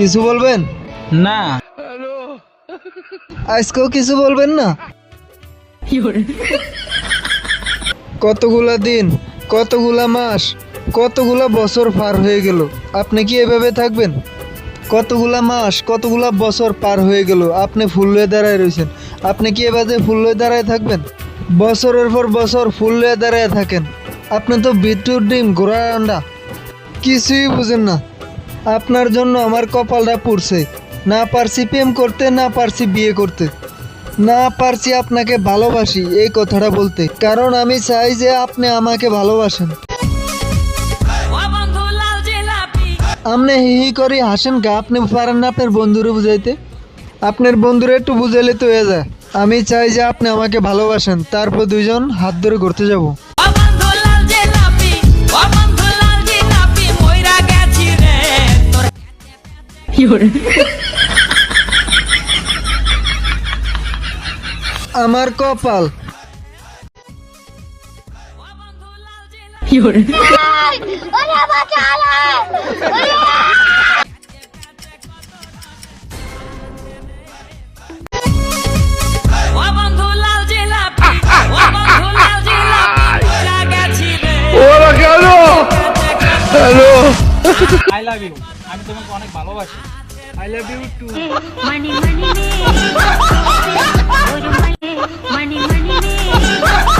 কিছু বলবেন? না। আজকেও কিছু বলবেন না? কতগুলা দিন, কতগুলা মাস, কতগুলা বছর পার হয়ে গেল, আপনি কি এভাবে থাকবেন? কতগুলা মাস, কতগুলা বছর পার হয়ে গেল, আপনি ফুল হয়ে দাঁড়ায় রয়েছেন। আপনি কি এভাবে ফুল হয়ে দাঁড়ায় থাকবেন? বছরের পর বছর ফুল হয়ে দাঁড়ায় থাকেন। আপনি তো বিদ্যুৎ ডিম, ঘোড়ার আন্ডা, কিছুই বুঝেন না। আপনার জন্য আমার কপালটা পুড়ছে। না পারছি প্রেম করতে, না পারছি বিয়ে করতে, না পারছি আপনাকে ভালোবাসি এই কথাটা বলতে, কারণ আমি চাই যে আপনি আমাকে ভালোবাসেন। আপনি হি হি করে হাসেন কা? আপনি পারেন না আপনার বন্ধুরে বুঝাইতে? আপনার বন্ধুরে একটু বুঝাইলে তো হয়ে যায়। আমি চাই যে আপনি আমাকে ভালোবাসেন, তারপর দুইজন হাত ধরে ঘুরতে যাব। আমার কপাল। Hello, I love you. আমি তোমাকে অনেক ভালোবাসি। I love you too. money, money, money, money, money.